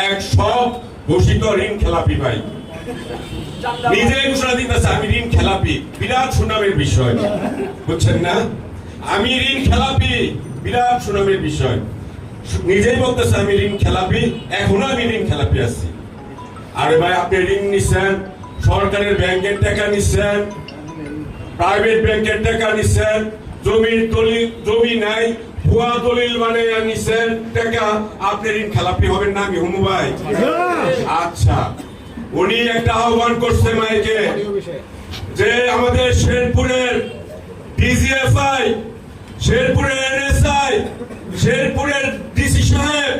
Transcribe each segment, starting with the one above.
এক সব ঘোষিত ঋণ খেলাপি ভাই নিজে ঘোষণা দিতেছে আমি ঋণ খেলাপি, বিরাট সুনামের বিষয়, বুঝছেন না? আমি ঋণ খেলাপি, বিরাট সুনামের বিষয়। নিজেই বলতেছে আমি ঋণ খেলাপি, এখনো আমি ঋণ খেলাপি আছি। আরে ভাই, আপনি ঋণ নিচ্ছেন, সরকারের ব্যাংকের টাকা নিচ্ছেন, প্রাইভেট ব্যাংকের টাকা নিচ্ছেন, জমি নাই, ভুয়া দলিল বানিয়ে নিচ্ছেন টাকা, আপনি ঋণ খেলাপি হবেন না? আমি হুমু ভাই। আচ্ছা, উনি একটা আহ্বান করছে মাইকে যে আমাদের শেরপুরের ডিজিএফআই, শেরপুরের এনএসআই, শেরপুরের ডিসি সাহেব,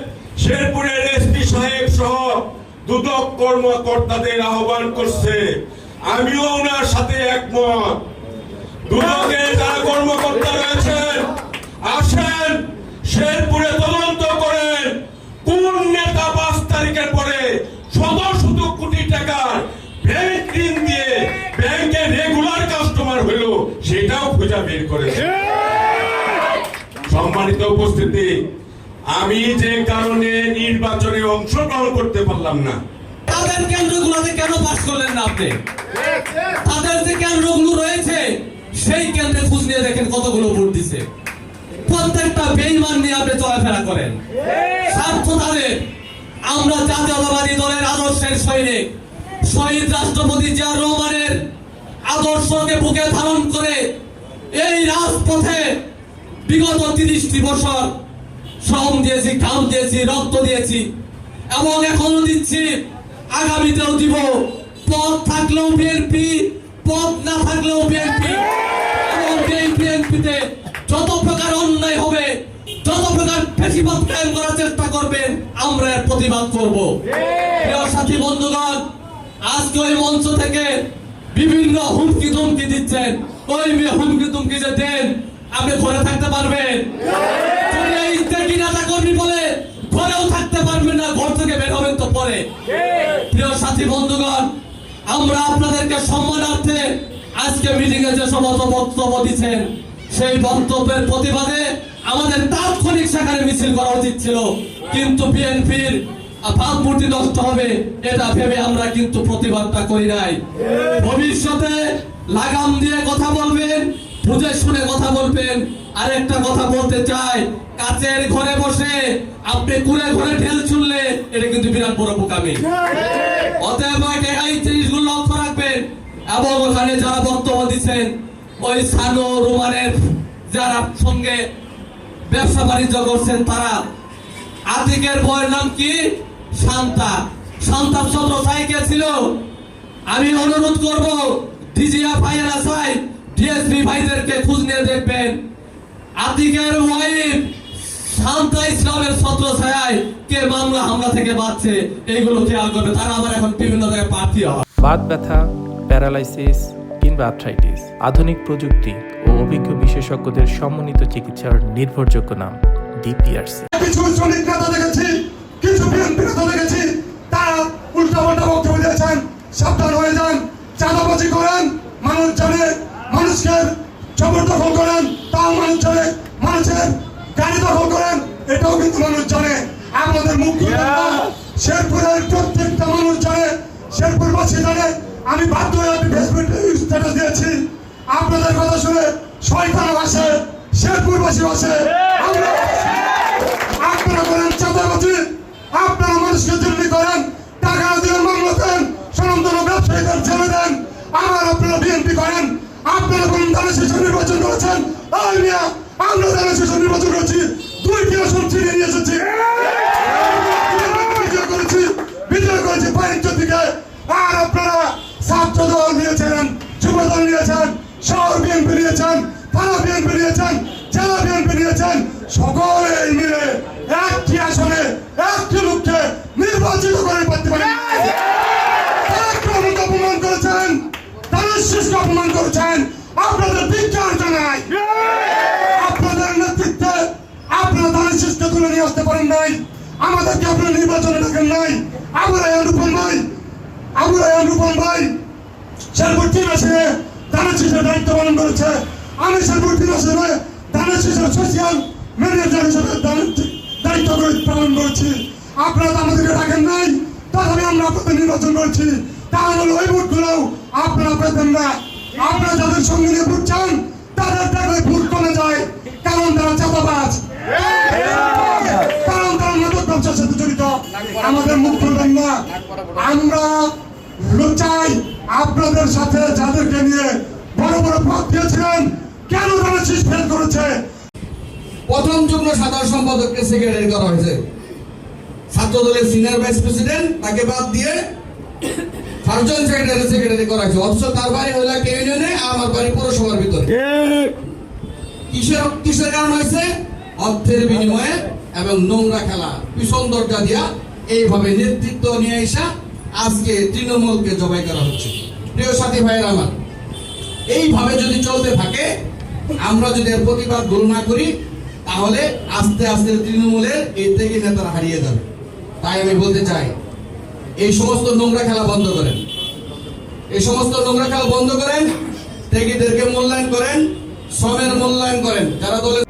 শেরপুরের এসপি সাহেব সহ দুদক কর্মকর্তাদের আহ্বান করছে। আমিও ওনার সাথে একমত। দুদকের যারা কর্মকর্তা রয়েছেন, আসেন শেরপুরে তদন্ত করেন কোন নেতা 5 তারিখের পরে শত শত কোটি টাকার ব্যাংক ঋণ দিয়ে ব্যাংকের রেগুলার কাস্টমার হলো সেটাও খুঁজে বের করেছে। সম্মানিত উপস্থিতি, আমি যে কারণে নির্বাচনে অংশগ্রহণ করতে পারলাম না, তাদের কেন্দ্রগুলোতে কেন পাস করলেন না আপনি? তাদের যে কেন্দ্রগুলো রয়েছে সেই কেন্দ্রে খোঁজ নিয়ে দেখেন কতগুলো ভোট দিছে। প্রত্যেকটা বেঈমান নিয়ে আপনি চলাফেরা করেন। স্বার্থ তাদের। আমরা জাতীয়তাবাদী দলের আদর্শের সৈনিক, শহীদ রাষ্ট্রপতি জিয়া রহমানের আদর্শকে বুকে ধারণ করে এই রাজপথে বিগত 30টি বছর শ্রম দিয়েছি, ঘাম দিয়েছি, রক্ত দিয়েছি এবং এখনো দিচ্ছি, আগামীতেও দিব। পদ থাকলেও বিএনপি, পদ না থাকলেও বিএনপি। এবং এই বিএনপিতে যত প্রকার অন্যায় হবে, যত প্রকার ফ্যাসিবাদ কায়েম করার চেষ্টা করবেন, আমরা এর প্রতিবাদ করব। প্রিয় সাথী বন্ধুগণ, আজকে ওই মঞ্চ থেকে বিভিন্ন হুমকি ধমকি দিচ্ছেন। ওই হুমকি ধমকি যে দেন, আপনি ঘরে থাকতে পারবেন? কর্মী বলে ঘরেও থাকতে পারবেন না, ঘর থেকে বের হবেন তো পরে। প্রিয় সাথী বন্ধুগণ, আমরা আপনাদেরকে সম্মানার্থে আজকে মিটিং এ যে সমস্ত বক্তব্য দিচ্ছেন, সেই বক্তব্যের প্রতিবাদে আমাদের তাৎক্ষণিক সেখানে মিছিল করা উচিত ছিল, কিন্তু বিএনপির ভাবমূর্তি নষ্ট হবে এটা ভেবে আমরা কিন্তু প্রতিবাদটা করি নাই। ভবিষ্যতে লাগাম দিয়ে কথা বলবেন, বুঝে শুনে কথা বলবেন। আরেকটা কথা বলতে চাই, কাচের ঘরে বসে আপনি কুড়ে ঘরে ঢেল ছুড়লে এটা কিন্তু বিরাট বড় বোকামি। অতএব এই জিনিসগুলো লক্ষ্য রাখবেন। এবং ওখানে যারা বক্তব্য দিচ্ছেন, ওই সানো রোমানের যারা সঙ্গে ব্যবসা বাণিজ্য করছেন, তারা আতিকের বইয়ের নাম কি? শান্তা। শান্তার ছোট সাইকেল ছিল। আমি অনুরোধ করব ডিজিএফআই এর আসাই ডিএসপি ভাইদেরকে খোঁজ নিয়ে দেখবেন আতিকের ওয়াইফ শান্তা ইসলামের ছত্রছায়ায় কে মামলা হামলা থেকে বাঁচছে, এইগুলো খেয়াল করবে। তারা আবার এখন বিভিন্ন জায়গায় প্রার্থী হয়। বাত ব্যথা, প্যারালাইসিস কিংবা আর্থ্রাইটিস, আধুনিক প্রযুক্তি ও অভিজ্ঞ বিশেষজ্ঞদের সমন্বিত চিকিৎসার নির্ভরযোগ্য নাম ডিপিআরসি। কিছু শ্রমিক নেতা দেখেছি, কিছু বিএনপি নেতা দেখেছি, তারা উল্টাপাল্টা বক্তব্য দিয়েছেন। সাবধান হয়ে যান। চাঁদাবাজি করেন, মানুষ জানে, মানুষকে জবরদখল করেন, তাও মানুষ জানে, মানুষের গাড়ি দখল করেন, এটাও কিন্তু মানুষ জানে। আমাদের মুখ্য শেরপুরের প্রত্যেকটা মানুষ জানে, শেরপুরবাসী জানে। আমি বাধ্য হয়ে আমি ফেসবুকে স্ট্যাটাস দিয়েছি, আপনাদের কথা শুনে শয়তান আসে, শেরপুরবাসী আসে। আপনারা করেন চাঁদাবাজি, আপনারা মানুষকে জিম্মি করেন, টাকা দিয়ে মামলা দেন, স্বনামধন্য ব্যবসায়ীদের ছেড়ে দেন। আবার আপনারা বিএনপি করেন, আপনারা কোন দলের শেষ নির্বাচন করেছেন? আমরা দলের শেষ নির্বাচন করেছি, 2টি আসন ছিনিয়ে নিয়ে এসেছি, বিজয় করেছি বাণিজ্য দিকে। আর আপনারা ছাত্র দল নিয়েছেন, যুব দল নিয়েছেন, শহর বিএনপি নিয়েছেন, থানা বিএনপি নিয়েছেন, জেলা বিএনপি নিয়েছেন। সকলে মিলে একটি আসনে একটি লোককে নির্বাচিত করে পারতে পারেন। অপমান করেছেন, তাদের শিষ্য অপমান করেছেন, আপনাদের বিচার জানাই। আপনাদের নেতৃত্বে আপনারা তাদের শিষ্য তুলে নিয়ে আসতে পারেন নাই, আমাদেরকে আপনারা নির্বাচনে ডাকেন নাই। রূপন ভাই শেরপুর 3 আসনে তাদের শিষ্যের দায়িত্ব পালন করেছে। আমি শেরপুর 3 আসনে তাদের শিষ্যের সোশিয়াল ম্যানেজার হিসেবে দায়িত্ব পালন করেছি। আপনারা তো আমাদেরকে ডাকেন নাই, তথাপি আমরা আপনাদের নির্বাচন করছি। তাহলে ওই ভোটগুলো আপনারা পেতেন না। আপনারা যাদের সঙ্গে নিয়ে ভোট চান তাদের টাকায় ভোট কমে যায়, কারণ তারা চাঁদাবাজ, কারণ তারা মাদক ব্যবসার সাথে জড়িত। আমাদের মুখ খুলবেন না। আমরা চাই আপনাদের সাথে যাদেরকে নিয়ে বড় বড় পদ দিয়েছিলেন, কেন তারা শীষ ফেল করেছে। প্রথম যুগ্ম সাধারণ সম্পাদককে সেক্রেটারি করা হয়েছে, ছাত্র দলের সিনিয়র ভাইস প্রেসিডেন্ট তাকে বাদ দিয়ে ফার্স্ট সেক্রেটারি করা হয়েছে। অথচ তার বাড়ি হলো একটা ইউনিয়নে, আমার বাড়ি পৌরসভার ভিতরে। কিসের কারণ হয়েছে? অর্থের বিনিময়ে এবং নোংরা খেলা, পিছন দরজা দিয়া এইভাবে নেতৃত্ব নিয়ে আসা আজকে তৃণমূলকে জবাই করা হচ্ছে। প্রিয় সাথী ভাইয়ের আমার, এইভাবে যদি চলতে থাকে, আমরা যদি এর প্রতিবাদ গ্রহণ না করি, তাহলে আস্তে আস্তে তৃণমূলের এই থেকে নেতারা হারিয়ে যাবে। তাই আমি বলতে চাই, এই সমস্ত নোংরা খেলা বন্ধ করেন, এই সমস্ত নোংরা খেলা বন্ধ করেন, ত্যাগীদেরকে মূল্যায়ন করেন, শ্রমের মূল্যায়ন করেন। যারা দলের